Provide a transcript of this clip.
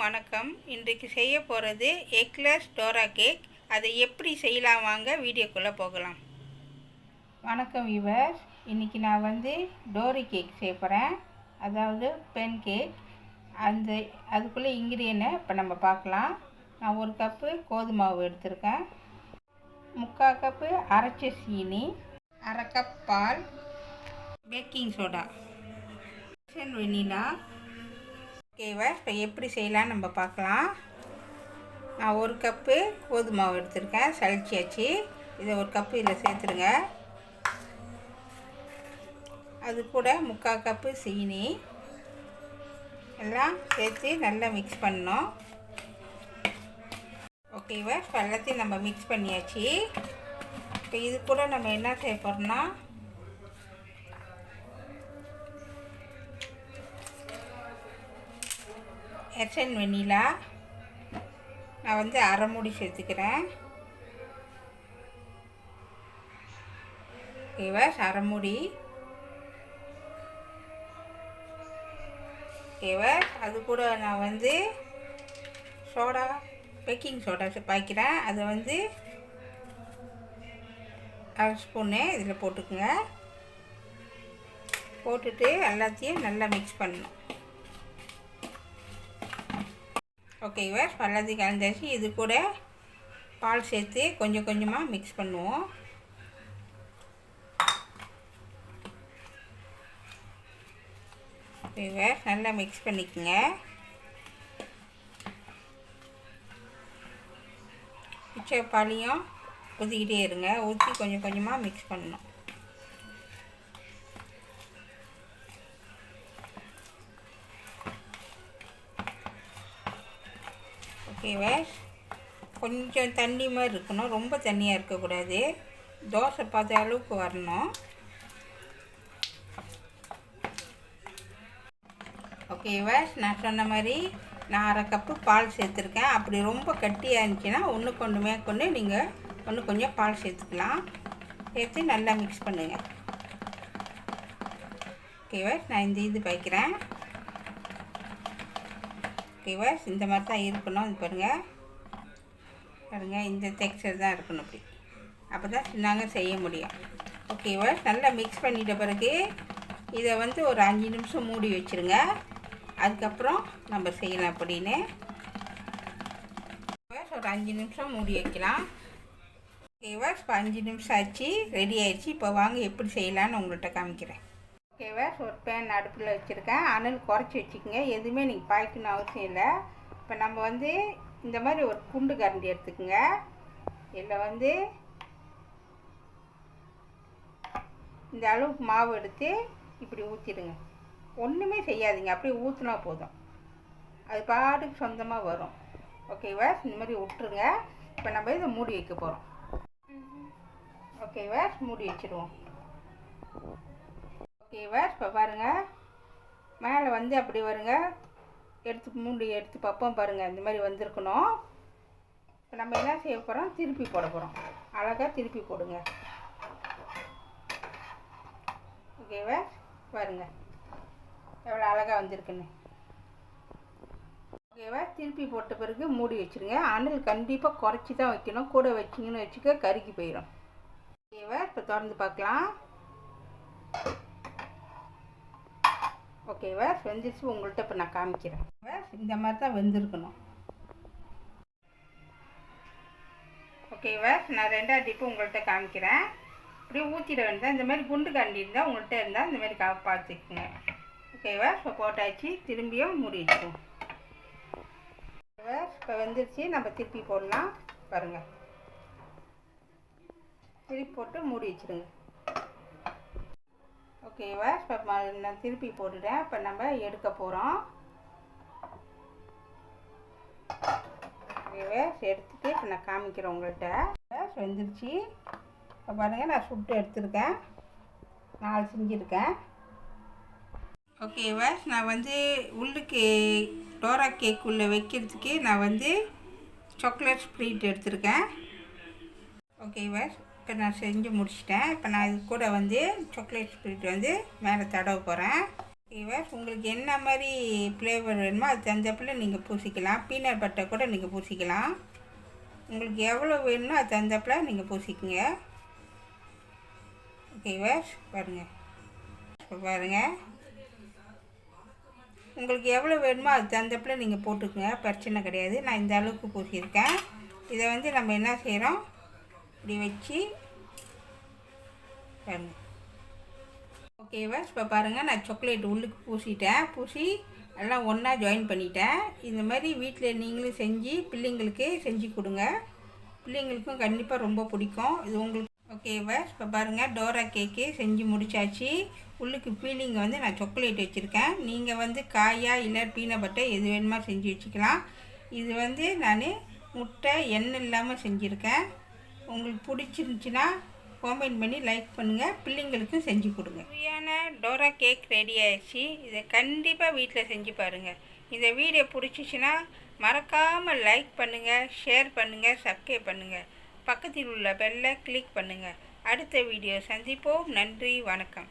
வணக்கம். இன்றைக்கு செய்ய போகிறது எக்லெஸ் டோரா கேக். அதை எப்படி செய்யலாம் வாங்க வீடியோக்குள்ளே போகலாம். வணக்கம் வியூவர்ஸ். இன்றைக்கி நான் டோரி கேக் செய்ய போகிறேன், அதாவது பென் கேக். அதுக்குள்ளே இன்க்ரீடியன்ட்டை இப்போ நம்ம பார்க்கலாம். நான் 1 கப்பு கோதுமை மாவு எடுத்திருக்கேன், 3/4 கப்பு அரைச்ச சீனி, 1/2 கப் பால், பேக்கிங் சோடா, வெனிலா. ஓகேவா, இப்போ எப்படி செய்யலான்னு நம்ம பார்க்கலாம். நான் 1 கப்பு கோதுமை மாவு எடுத்திருக்கேன், சளிச்சியாச்சு. இதை 1 கப்பு இதில் சேர்த்துருங்க. அது கூட 3/4 கப்பு சீனி எல்லாம் சேர்த்து நல்லா மிக்ஸ் பண்ணணும். ஓகேவா, இப்போ எல்லாத்தையும் நம்ம மிக்ஸ் பண்ணியாச்சு. இப்போ இது கூட நம்ம என்ன செய்ய போகிறோம்னா, எசன் வெனிலா நான் 1/2 மூடி சேர்த்துக்கிறேன். ஓகேவா, 1/2 மூடி. ஓகேவா, அது கூட நான் சோடா, பேக்கிங் சோடா பாய்க்கிறேன். அதை 1/2 ஸ்பூனு இதில் போட்டுக்குங்க. போட்டுட்டு எல்லாத்தையும் நல்லா மிக்ஸ் பண்ணணும். ஓகேவா, எல்லாத்தையும் கலந்தாச்சு. இது கூட பால் சேர்த்து கொஞ்சம் கொஞ்சமாக மிக்ஸ் பண்ணுவோம். ஓகேவா, நல்லா மிக்ஸ் பண்ணிக்கோங்க. மிச்ச பாலையும் ஊற்றிக்கிட்டே இருங்க. ஊற்றி கொஞ்சம் கொஞ்சமாக மிக்ஸ் பண்ணணும். ஓகேவா, கொஞ்சம் தண்ணி மாதிரி இருக்கணும், ரொம்ப தண்ணியாக இருக்கக்கூடாது. தோசை பார்த்த அளவுக்கு வரணும். ஓகேவா, நான் சொன்ன மாதிரி நான் 1/2 கப்பு பால் சேர்த்துருக்கேன். அப்படி ரொம்ப கட்டியாக இருந்துச்சுன்னா ஒன்றுக்கு ஒன்று மேற்கொண்டு நீங்கள் ஒன்று கொஞ்சம் பால் சேர்த்துக்கலாம். சேர்த்து நல்லா மிக்ஸ் பண்ணுங்கள். ஓகேவா, நான் இது வைக்கிறேன். ஓகேவா, இந்த மாதிரி தான் இருக்கணும். இது பாருங்கள், இந்த டெக்ஸ்சர் தான் இருக்கணும். அப்போ தான் நாங்கள் செய்ய முடியும். ஓகேவா, நல்லா மிக்ஸ் பண்ணிட்ட பிறகு இதை ஒரு 5 நிமிஷம் மூடி வச்சுருங்க. அதுக்கப்புறம் நம்ம செய்யலாம். அப்படின்னு ஒரு 5 நிமிஷம் மூடி வைக்கலாம். ஓகேவா, இப்போ 5 நிமிஷம் ஆச்சு, ரெடி ஆயிடுச்சு. இப்போ வாங்க எப்படி செய்யலான்னு உங்கள்கிட்ட காமிக்கிறேன். ஓகேவா, ஒரு பேன் அடுப்பில் வச்சுருக்கேன். அனல் குறைச்சி வச்சுக்கோங்க. எதுவுமே நீங்கள் பாய்க்கணும் அவசியம் இல்லை. இப்போ நம்ம இந்த மாதிரி ஒரு குண்டு கரண்டி எடுத்துக்கோங்க. இதில் இந்த அளவுக்கு மாவு எடுத்து இப்படி ஊற்றிடுங்க. ஒன்றுமே செய்யாதீங்க, அப்படியே ஊற்றினா போதும், அது பாட்டுக்கு சொந்தமாக வரும். ஓகேவா, இந்த மாதிரி விட்டுருங்க. இப்போ நம்ம இதை மூடி வைக்க போகிறோம். ஓகேவா, மூடி வச்சுருவோம். ஓகேவா, இப்போ பாருங்கள், மேலே அப்படி வருங்க. மூடி எடுத்து பார்ப்போம். பாருங்கள், இந்த மாதிரி வந்திருக்கணும். இப்போ நம்ம என்ன செய்ய போகிறோம், திருப்பி போட போகிறோம். அழகாக திருப்பி போடுங்க. ஓகேவா, பாருங்கள் எவ்வளோ அழகாக வந்திருக்குன்னு. ஓகேவா, திருப்பி போட்ட பிறகு மூடி வச்சுருங்க. அனல் கண்டிப்பாக குறைச்சி தான் வைக்கணும். கூட வச்சிங்கன்னு வச்சுக்க கருகி போயிடும். ஓகேவா, இப்போ திறந்து பார்க்கலாம். ஓகேவா, வெந்துச்சு. உங்கள்கிட்ட இப்போ நான் காமிக்கிறேன். இந்த மாதிரி தான் வெந்திருக்கணும். ஓகேவா, நான் 2ஆவது டிப்பு உங்கள்கிட்ட காமிக்கிறேன். இப்படியே ஊற்றிட வேண்டாம். இந்த மாதிரி குண்டு கரண்டி இருந்தால் உங்கள்கிட்ட இருந்தால் இந்த மாதிரி பார்த்துக்குங்க. ஓகேவா, இப்போ போட்டாச்சு. திரும்பியும் மூடி வச்சுக்குவோம். ஓகேவா, இப்போ வெந்துருச்சு. நம்ம திருப்பி போடலாம். பாருங்கள், திருப்பி போட்டு மூடி வச்சுடுங்க. ஓகேவா, இப்போ நான் திருப்பி போட்டுட்டேன். இப்போ நம்ம எடுக்க போகிறோம். ஓகேவா, எடுத்துகிட்டு இப்போ நான் காமிக்கிறேன் உங்கள்கிட்ட. வெந்துருச்சு. இப்போ பாருங்கள், நான் சுட்டு எடுத்துருக்கேன். 4 செஞ்சுருக்கேன். ஓகேவா, நான் உள்ளுக்கு டோரா கேக் உள்ளே வைக்கிறதுக்கு நான் சாக்லேட் ஸ்ப்ரீட் எடுத்துருக்கேன். ஓகேவா, இப்போ நான் செஞ்சு முடிச்சிட்டேன். இப்போ நான் இது கூட சாக்லேட் ஸ்ப்ரீட் மேலே தடவ போகிறேன். வியூவர்ஸ், உங்களுக்கு என்ன மாதிரி ஃப்ளேவர் வேணுமோ அது தகுந்தாப்புல நீங்கள் பூசிக்கலாம். பீனட் பட்டர் கூட நீங்கள் பூசிக்கலாம். உங்களுக்கு எவ்வளோ வேணுமோ அது தகுந்தாப்புல நீங்கள் பூசிக்கங்க. ஓகே வியூவர்ஸ், பாருங்கள். இப்போ பாருங்கள், உங்களுக்கு எவ்வளோ வேணுமோ அது தகுந்தாப்புல நீங்கள் போட்டுக்கங்க, பிரச்சனை கிடையாது. நான் இந்த அளவுக்கு பூசியிருக்கேன். இதை வந்து நம்ம என்ன செய்கிறோம், இப்படி வச்சு பாருங்கள். ஓகேவா, இப்போ பாருங்கள், நான் சாக்லேட் உள்ளுக்கு பூசி எல்லாம் ஒன்றா ஜாயின் பண்ணிட்டேன். இந்த மாதிரி வீட்டில் நீங்களும் செஞ்சு பிள்ளைங்களுக்கு செஞ்சு கொடுங்க. பிள்ளைங்களுக்கும் கண்டிப்பாக ரொம்ப பிடிக்கும் இது உங்களுக்கு. ஓகேவா, இப்போ பாருங்கள், டோரா கேக்கு செஞ்சு முடித்தாச்சு. உள்ளுக்கு ஃபீலிங்கை வந்து நான் சாக்லேட் வச்சுருக்கேன். நீங்கள் வந்து காயா இல்லை பீனட் பட்டர் எது வேணுமா செஞ்சு வச்சுக்கலாம். இது வந்து நான் முட்டை எண்ணெய் இல்லாமல் செஞ்சுருக்கேன். உங்களுக்கு பிடிச்சிருந்துச்சின்னா கமெண்ட் பண்ணி லைக் பண்ணுங்கள், பிள்ளைங்களுக்கும் செஞ்சு கொடுங்க. சரியான டோரா கேக் ரெடி ஆயிடுச்சு. இதை கண்டிப்பாக வீட்டில் செஞ்சு பாருங்கள். இந்த வீடியோ பிடிச்சிச்சின்னா மறக்காமல் லைக் பண்ணுங்கள், ஷேர் பண்ணுங்கள், சப்ஸ்கிரைப் பண்ணுங்கள். பக்கத்தில் உள்ள பெல்லை கிளிக் பண்ணுங்கள். அடுத்த வீடியோ சந்திப்போம். நன்றி, வணக்கம்.